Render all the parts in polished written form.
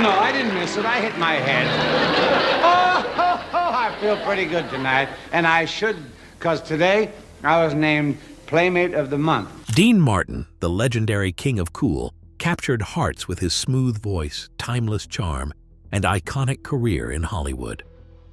no, I didn't miss it. I hit my head. I feel pretty good tonight. And I should, because today I was named Playmate of the Month. Dean Martin, the legendary king of cool, captured hearts with his smooth voice, timeless charm, and iconic career in Hollywood.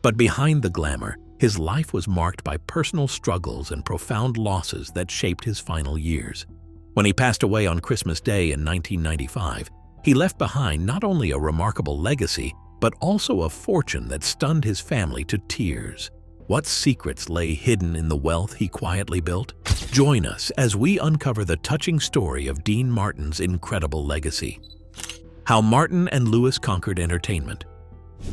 But behind the glamour, his life was marked by personal struggles and profound losses that shaped his final years. When he passed away on Christmas Day in 1995, he left behind not only a remarkable legacy, but also a fortune that stunned his family to tears. What secrets lay hidden in the wealth he quietly built? Join us as we uncover the touching story of Dean Martin's incredible legacy. How Martin and Lewis conquered entertainment.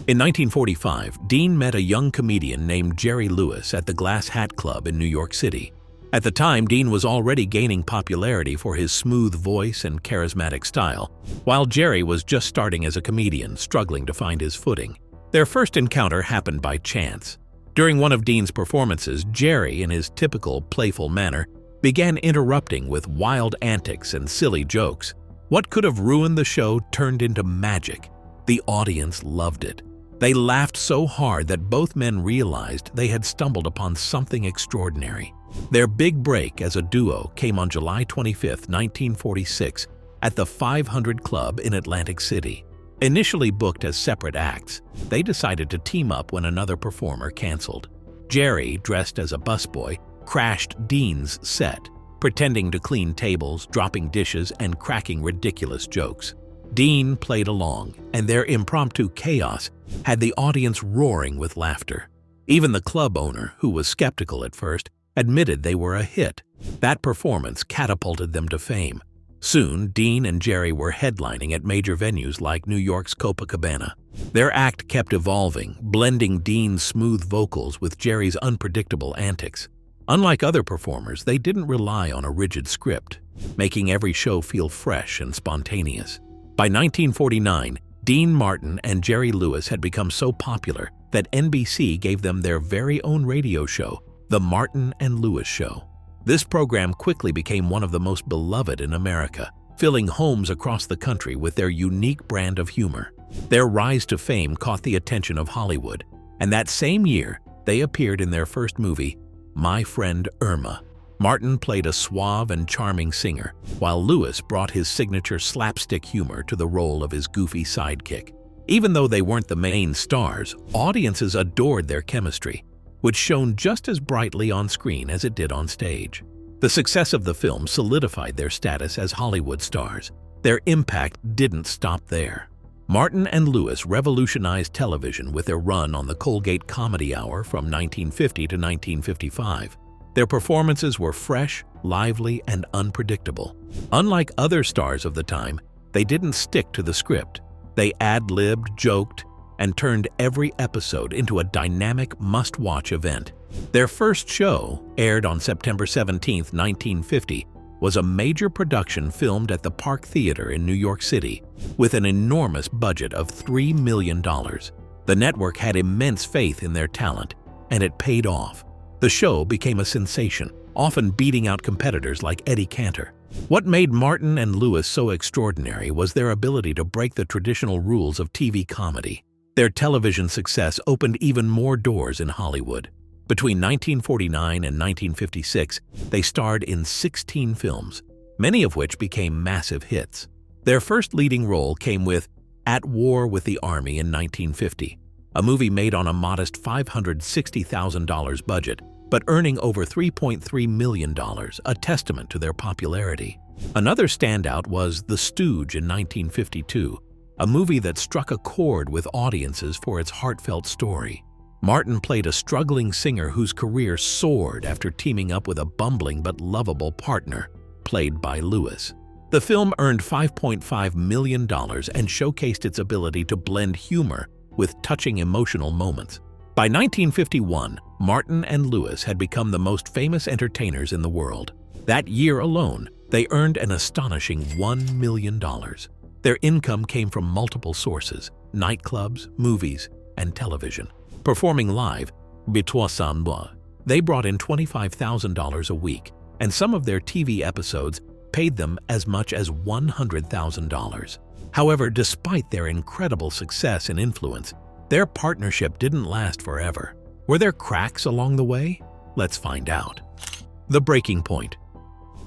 In 1945, Dean met a young comedian named Jerry Lewis at the Glass Hat Club in New York City. At the time, Dean was already gaining popularity for his smooth voice and charismatic style, while Jerry was just starting as a comedian, struggling to find his footing. Their first encounter happened by chance. During one of Dean's performances, Jerry, in his typical playful manner, began interrupting with wild antics and silly jokes. What could have ruined the show turned into magic. The audience loved it. They laughed so hard that both men realized they had stumbled upon something extraordinary. Their big break as a duo came on July 25, 1946, at the 500 Club in Atlantic City. Initially booked as separate acts, they decided to team up when another performer canceled. Jerry, dressed as a busboy, crashed Dean's set, pretending to clean tables, dropping dishes, and cracking ridiculous jokes. Dean played along, and their impromptu chaos had the audience roaring with laughter. Even the club owner, who was skeptical at first, admitted they were a hit. That performance catapulted them to fame. Soon, Dean and Jerry were headlining at major venues like New York's Copacabana. Their act kept evolving, blending Dean's smooth vocals with Jerry's unpredictable antics. Unlike other performers, they didn't rely on a rigid script, making every show feel fresh and spontaneous. By 1949, Dean Martin and Jerry Lewis had become so popular that NBC gave them their very own radio show, The Martin and Lewis Show. This program quickly became one of the most beloved in America, filling homes across the country with their unique brand of humor. Their rise to fame caught the attention of Hollywood, and that same year, they appeared in their first movie, My Friend Irma. Martin played a suave and charming singer, while Lewis brought his signature slapstick humor to the role of his goofy sidekick. Even though they weren't the main stars, audiences adored their chemistry, which shone just as brightly on screen as it did on stage. The success of the film solidified their status as Hollywood stars. Their impact didn't stop there. Martin and Lewis revolutionized television with their run on the Colgate Comedy Hour from 1950 to 1955. Their performances were fresh, lively, and unpredictable. Unlike other stars of the time, they didn't stick to the script. They ad-libbed, joked, and turned every episode into a dynamic must-watch event. Their first show, aired on September 17, 1950, was a major production filmed at the Park Theater in New York City with an enormous budget of $3 million. The network had immense faith in their talent, and it paid off. The show became a sensation, often beating out competitors like Eddie Cantor. What made Martin and Lewis so extraordinary was their ability to break the traditional rules of TV comedy. Their television success opened even more doors in Hollywood. Between 1949 and 1956, they starred in 16 films, many of which became massive hits. Their first leading role came with At War with the Army in 1950, a movie made on a modest $560,000 budget, but earning over $3.3 million, a testament to their popularity. Another standout was The Stooge in 1952, a movie that struck a chord with audiences for its heartfelt story. Martin played a struggling singer whose career soared after teaming up with a bumbling but lovable partner, played by Lewis. The film earned $5.5 million and showcased its ability to blend humor with touching emotional moments. By 1951, Martin and Lewis had become the most famous entertainers in the world. That year alone, they earned an astonishing $1 million. Their income came from multiple sources: nightclubs, movies, and television. Performing live, they brought in $25,000 a week, and some of their TV episodes paid them as much as $100,000. However, despite their incredible success and influence, their partnership didn't last forever. Were there cracks along the way? Let's find out. The breaking point.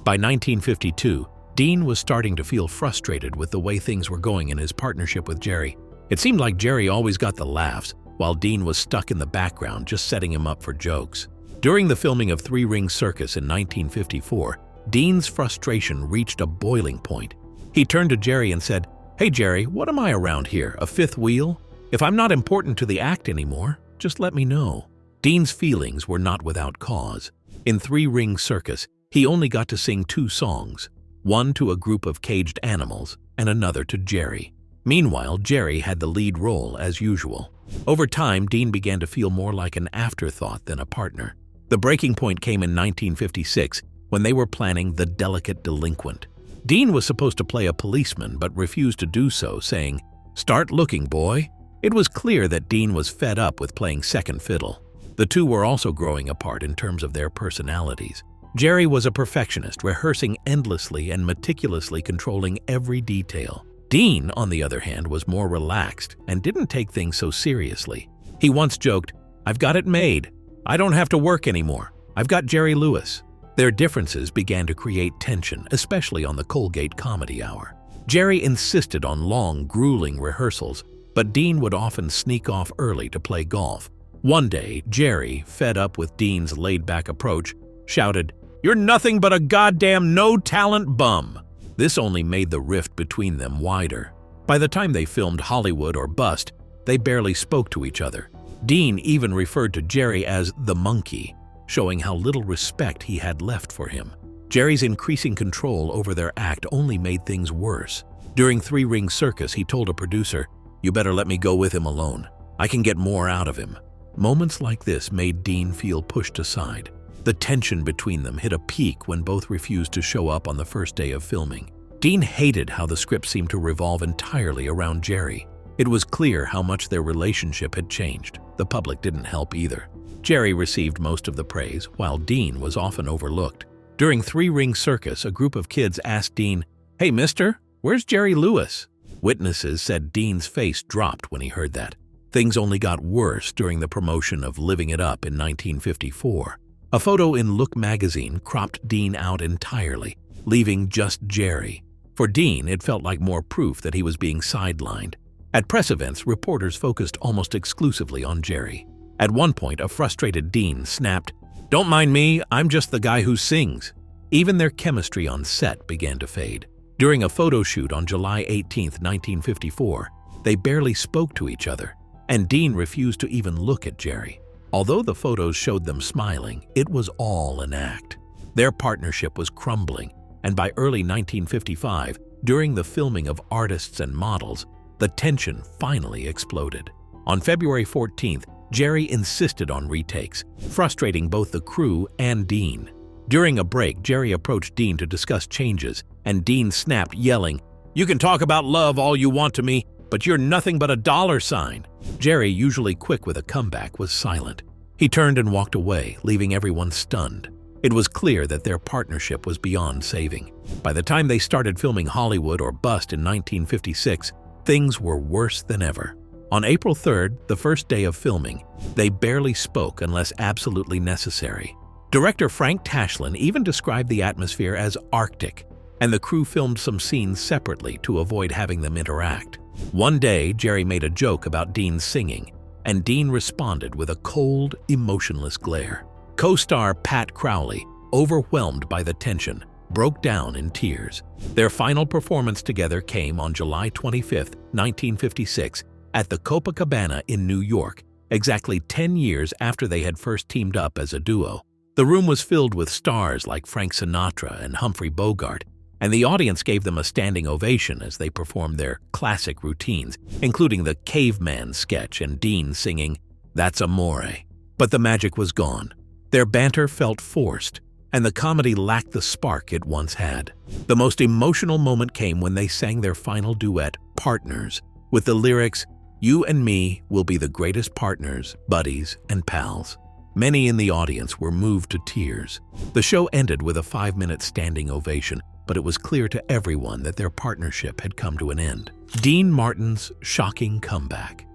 By 1952, Dean was starting to feel frustrated with the way things were going in his partnership with Jerry. It seemed like Jerry always got the laughs, while Dean was stuck in the background just setting him up for jokes. During the filming of Three Ring Circus in 1954, Dean's frustration reached a boiling point. He turned to Jerry and said, "Hey Jerry, what am I around here, a fifth wheel? If I'm not important to the act anymore, just let me know." Dean's feelings were not without cause. In Three Ring Circus, he only got to sing 2 songs, one to a group of caged animals and another to Jerry. Meanwhile, Jerry had the lead role as usual. Over time, Dean began to feel more like an afterthought than a partner. The breaking point came in 1956 when they were planning The Delicate Delinquent. Dean was supposed to play a policeman but refused to do so, saying, "Start looking, boy." It was clear that Dean was fed up with playing second fiddle. The two were also growing apart in terms of their personalities. Jerry was a perfectionist, rehearsing endlessly and meticulously controlling every detail. Dean, on the other hand, was more relaxed and didn't take things so seriously. He once joked, "I've got it made. I don't have to work anymore. I've got Jerry Lewis." Their differences began to create tension, especially on the Colgate Comedy Hour. Jerry insisted on long, grueling rehearsals, but Dean would often sneak off early to play golf. One day, Jerry, fed up with Dean's laid-back approach, shouted, "You're nothing but a goddamn no-talent bum." This only made the rift between them wider. By the time they filmed Hollywood or Bust, they barely spoke to each other. Dean even referred to Jerry as the monkey, showing how little respect he had left for him. Jerry's increasing control over their act only made things worse. During Three Ring Circus, he told a producer, "You better let me go with him alone. I can get more out of him." Moments like this made Dean feel pushed aside. The tension between them hit a peak when both refused to show up on the first day of filming. Dean hated how the script seemed to revolve entirely around Jerry. It was clear how much their relationship had changed. The public didn't help either. Jerry received most of the praise, while Dean was often overlooked. During Three Ring Circus, a group of kids asked Dean, "Hey mister, where's Jerry Lewis?" Witnesses said Dean's face dropped when he heard that. Things only got worse during the promotion of Living It Up in 1954. A photo in Look magazine cropped Dean out entirely, leaving just Jerry. For Dean, it felt like more proof that he was being sidelined. At press events, reporters focused almost exclusively on Jerry. At one point, a frustrated Dean snapped, "Don't mind me, I'm just the guy who sings." Even their chemistry on set began to fade. During a photo shoot on July 18, 1954, they barely spoke to each other, and Dean refused to even look at Jerry. Although the photos showed them smiling, it was all an act. Their partnership was crumbling, and by early 1955, during the filming of Artists and Models, the tension finally exploded. On February 14th, Jerry insisted on retakes, frustrating both the crew and Dean. During a break, Jerry approached Dean to discuss changes, and Dean snapped, yelling, "You can talk about love all you want to me, but you're nothing but a dollar sign." Jerry, usually quick with a comeback, was silent. He turned and walked away, leaving everyone stunned. It was clear that their partnership was beyond saving. By the time they started filming Hollywood or Bust in 1956, things were worse than ever. On April 3rd, the first day of filming, they barely spoke unless absolutely necessary. Director Frank Tashlin even described the atmosphere as Arctic, and the crew filmed some scenes separately to avoid having them interact. One day, Jerry made a joke about Dean's singing, and Dean responded with a cold, emotionless glare. Co-star Pat Crowley, overwhelmed by the tension, broke down in tears. Their final performance together came on July 25, 1956, at the Copacabana in New York, exactly 10 years after they had first teamed up as a duo. The room was filled with stars like Frank Sinatra and Humphrey Bogart, and the audience gave them a standing ovation as they performed their classic routines, including the caveman sketch and Dean singing, "That's Amore." But the magic was gone. Their banter felt forced, and the comedy lacked the spark it once had. The most emotional moment came when they sang their final duet, Partners, with the lyrics, "You and me will be the greatest partners, buddies, and pals." Many in the audience were moved to tears. The show ended with a 5-minute standing ovation, but it was clear to everyone that their partnership had come to an end. Dean Martin's shocking comeback.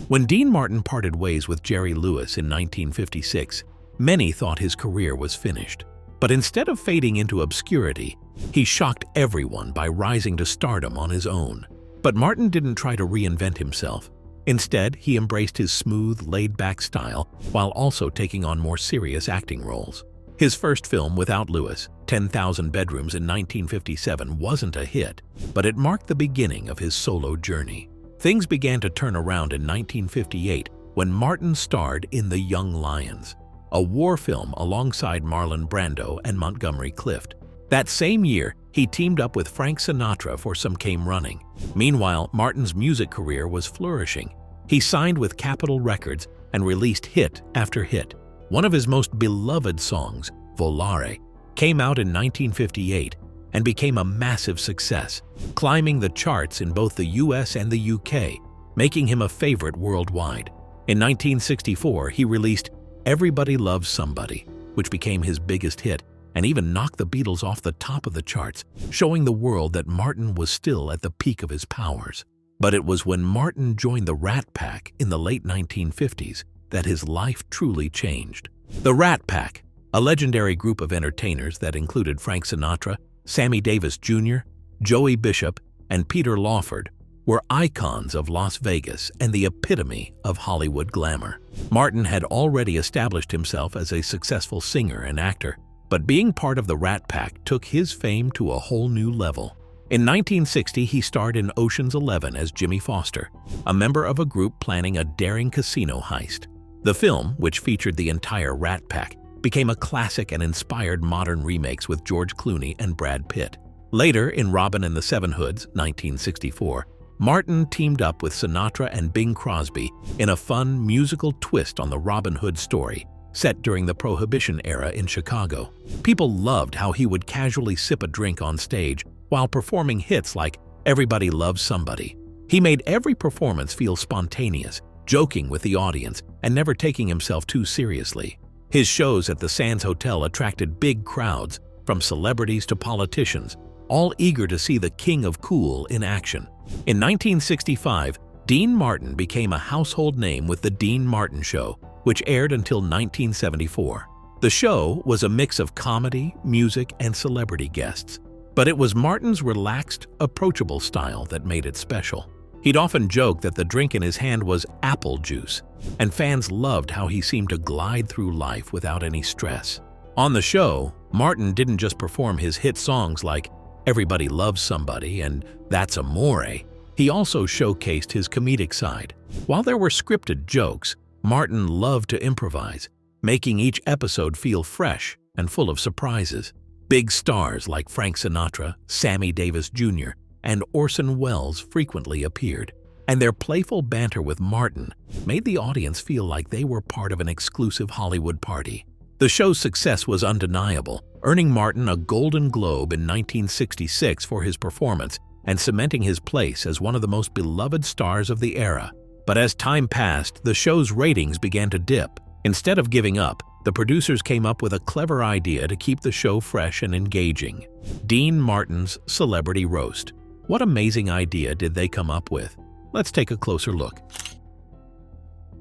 When Dean Martin parted ways with Jerry Lewis in 1956, many thought his career was finished. But instead of fading into obscurity, he shocked everyone by rising to stardom on his own. But Martin didn't try to reinvent himself. Instead, he embraced his smooth, laid-back style while also taking on more serious acting roles. His first film without Lewis, 10,000 Bedrooms in 1957, wasn't a hit, but it marked the beginning of his solo journey. Things began to turn around in 1958 when Martin starred in The Young Lions, a war film alongside Marlon Brando and Montgomery Clift. That same year, he teamed up with Frank Sinatra for Some Came Running. Meanwhile, Martin's music career was flourishing. He signed with Capitol Records and released hit after hit. One of his most beloved songs, Volare, came out in 1958 and became a massive success, climbing the charts in both the US and the UK, making him a favorite worldwide. In 1964, he released Everybody Loves Somebody, which became his biggest hit and even knocked the Beatles off the top of the charts, showing the world that Martin was still at the peak of his powers. But it was when Martin joined the Rat Pack in the late 1950s that his life truly changed. The Rat Pack, a legendary group of entertainers that included Frank Sinatra, Sammy Davis Jr., Joey Bishop, and Peter Lawford, were icons of Las Vegas and the epitome of Hollywood glamour. Martin had already established himself as a successful singer and actor, but being part of the Rat Pack took his fame to a whole new level. In 1960, he starred in Ocean's 11 as Jimmy Foster, a member of a group planning a daring casino heist. The film, which featured the entire Rat Pack, became a classic and inspired modern remakes with George Clooney and Brad Pitt. Later, in Robin and the Seven Hoods, 1964, Martin teamed up with Sinatra and Bing Crosby in a fun musical twist on the Robin Hood story, set during the Prohibition era in Chicago. People loved how he would casually sip a drink on stage while performing hits like Everybody Loves Somebody. He made every performance feel spontaneous, joking with the audience, and never taking himself too seriously. His shows at the Sands Hotel attracted big crowds, from celebrities to politicians, all eager to see the King of Cool in action. In 1965, Dean Martin became a household name with The Dean Martin Show, which aired until 1974. The show was a mix of comedy, music, and celebrity guests. But it was Martin's relaxed, approachable style that made it special. He'd often joke that the drink in his hand was apple juice, and fans loved how he seemed to glide through life without any stress. On the show, Martin didn't just perform his hit songs like Everybody Loves Somebody and That's Amore. He also showcased his comedic side. While there were scripted jokes, Martin loved to improvise, making each episode feel fresh and full of surprises. Big stars like Frank Sinatra, Sammy Davis Jr., and Orson Welles frequently appeared, and their playful banter with Martin made the audience feel like they were part of an exclusive Hollywood party. The show's success was undeniable, earning Martin a Golden Globe in 1966 for his performance and cementing his place as one of the most beloved stars of the era. But as time passed, the show's ratings began to dip. Instead of giving up, the producers came up with a clever idea to keep the show fresh and engaging: Dean Martin's Celebrity Roast. What amazing idea did they come up with? Let's take a closer look.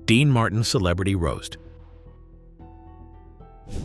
Dean Martin's Celebrity Roast.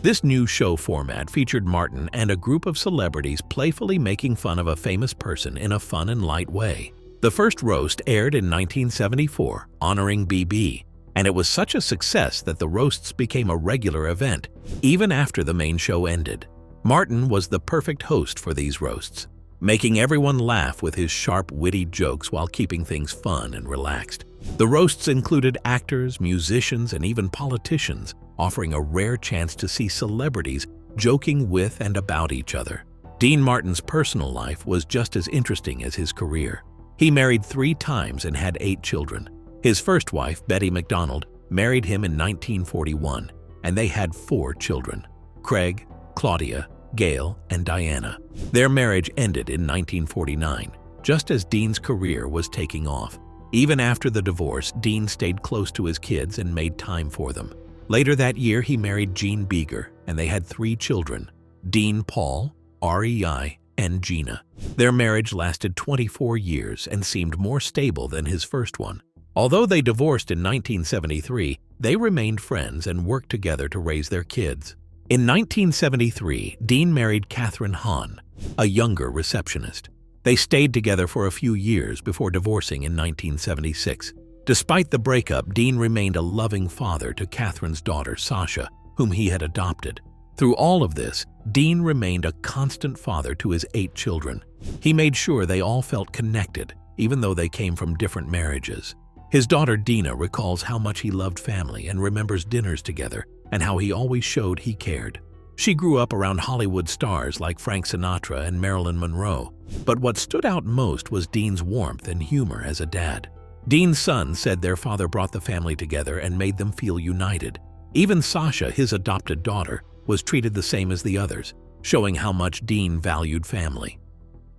This new show format featured Martin and a group of celebrities playfully making fun of a famous person in a fun and light way. The first roast aired in 1974, honoring BB, and it was such a success that the roasts became a regular event, even after the main show ended. Martin was the perfect host for these roasts, making everyone laugh with his sharp, witty jokes while keeping things fun and relaxed. The roasts included actors, musicians, and even politicians, offering a rare chance to see celebrities joking with and about each other. Dean Martin's personal life was just as interesting as his career. He married 3 times and had 8 children. His first wife, Betty McDonald, married him in 1941, and they had 4 children: Craig, Claudia, Gail, and Diana. Their marriage ended in 1949, just as Dean's career was taking off. Even after the divorce, Dean stayed close to his kids and made time for them. Later that year, he married Jean Beager, and they had 3 children: Dean Paul, REI, and Gina. Their marriage lasted 24 years and seemed more stable than his first one. Although they divorced in 1973, they remained friends and worked together to raise their kids. In 1973, Dean married Catherine Hahn, a younger receptionist. They stayed together for a few years before divorcing in 1976. Despite the breakup, Dean remained a loving father to Catherine's daughter, Sasha, whom he had adopted. Through all of this, Dean remained a constant father to his 8 children. He made sure they all felt connected, even though they came from different marriages. His daughter Dina recalls how much he loved family and remembers dinners together and how he always showed he cared. She grew up around Hollywood stars like Frank Sinatra and Marilyn Monroe, but what stood out most was Dean's warmth and humor as a dad. Dean's son said their father brought the family together and made them feel united. Even Sasha, his adopted daughter, was treated the same as the others, showing how much Dean valued family.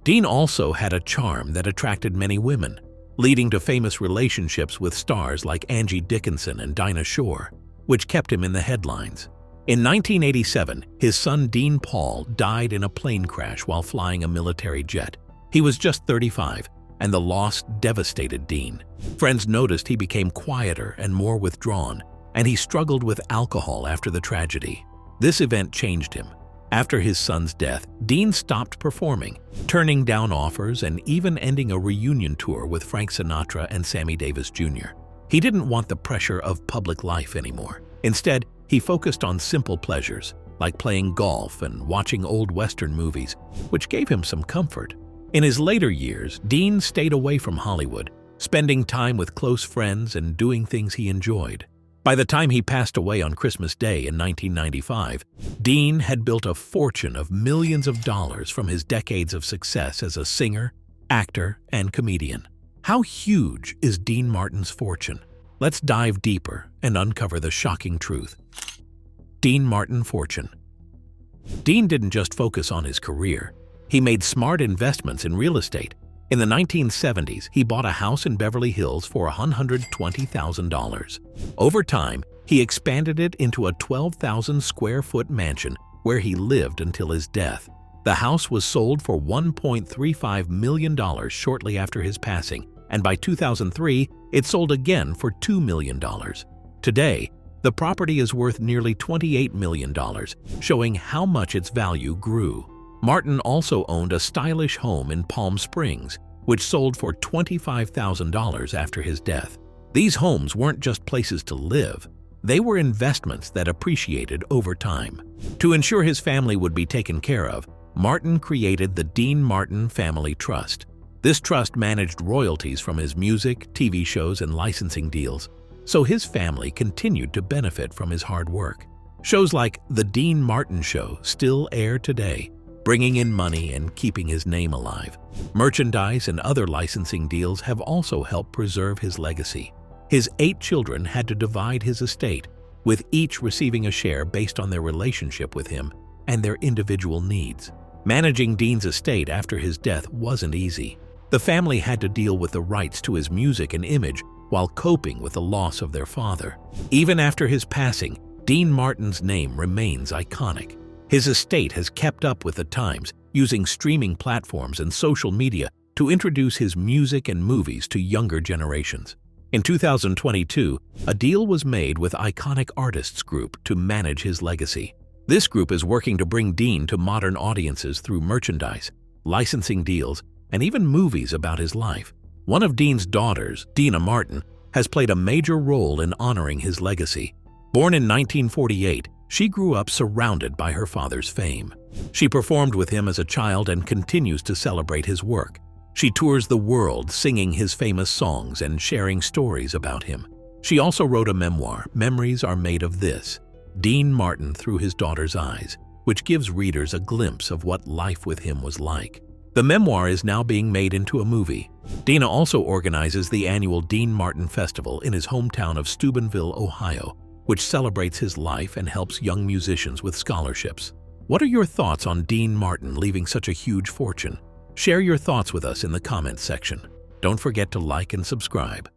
Dean also had a charm that attracted many women, leading to famous relationships with stars like Angie Dickinson and Dinah Shore, which kept him in the headlines. In 1987, his son Dean Paul died in a plane crash while flying a military jet. He was just 35, and the loss devastated Dean. Friends noticed he became quieter and more withdrawn, and he struggled with alcohol after the tragedy. This event changed him. After his son's death, Dean stopped performing, turning down offers and even ending a reunion tour with Frank Sinatra and Sammy Davis Jr. He didn't want the pressure of public life anymore. Instead, he focused on simple pleasures, like playing golf and watching old Western movies, which gave him some comfort. In his later years, Dean stayed away from Hollywood, spending time with close friends and doing things he enjoyed. By the time he passed away on Christmas Day in 1995, Dean had built a fortune of millions of dollars from his decades of success as a singer, actor, and comedian. How huge is Dean Martin's fortune? Let's dive deeper and uncover the shocking truth. Dean Martin fortune. Dean didn't just focus on his career. He made smart investments in real estate. In the 1970s, he bought a house in Beverly Hills for $120,000. Over time, he expanded it into a 12,000-square-foot mansion where he lived until his death. The house was sold for $1.35 million shortly after his passing, and by 2003, it sold again for $2 million. Today, the property is worth nearly $28 million, showing how much its value grew. Martin also owned a stylish home in Palm Springs, which sold for $25,000 after his death. These homes weren't just places to live, they were investments that appreciated over time. To ensure his family would be taken care of, Martin created the Dean Martin Family Trust. This trust managed royalties from his music, TV shows, and licensing deals, so his family continued to benefit from his hard work. Shows like The Dean Martin Show still air today, bringing in money and keeping his name alive. Merchandise and other licensing deals have also helped preserve his legacy. His 8 children had to divide his estate, with each receiving a share based on their relationship with him and their individual needs. Managing Dean's estate after his death wasn't easy. The family had to deal with the rights to his music and image while coping with the loss of their father. Even after his passing, Dean Martin's name remains iconic. His estate has kept up with the times, using streaming platforms and social media to introduce his music and movies to younger generations. In 2022, a deal was made with Iconic Artists Group to manage his legacy. This group is working to bring Dean to modern audiences through merchandise, licensing deals, and even movies about his life. One of Dean's daughters, Dina Martin, has played a major role in honoring his legacy. Born in 1948, she grew up surrounded by her father's fame. She performed with him as a child and continues to celebrate his work. She tours the world singing his famous songs and sharing stories about him. She also wrote a memoir, Memories Are Made of This, Dean Martin Through His Daughter's Eyes, which gives readers a glimpse of what life with him was like. The memoir is now being made into a movie. Dina also organizes the annual Dean Martin Festival in his hometown of Steubenville, Ohio, which celebrates his life and helps young musicians with scholarships. What are your thoughts on Dean Martin leaving such a huge fortune? Share your thoughts with us in the comments section. Don't forget to like and subscribe.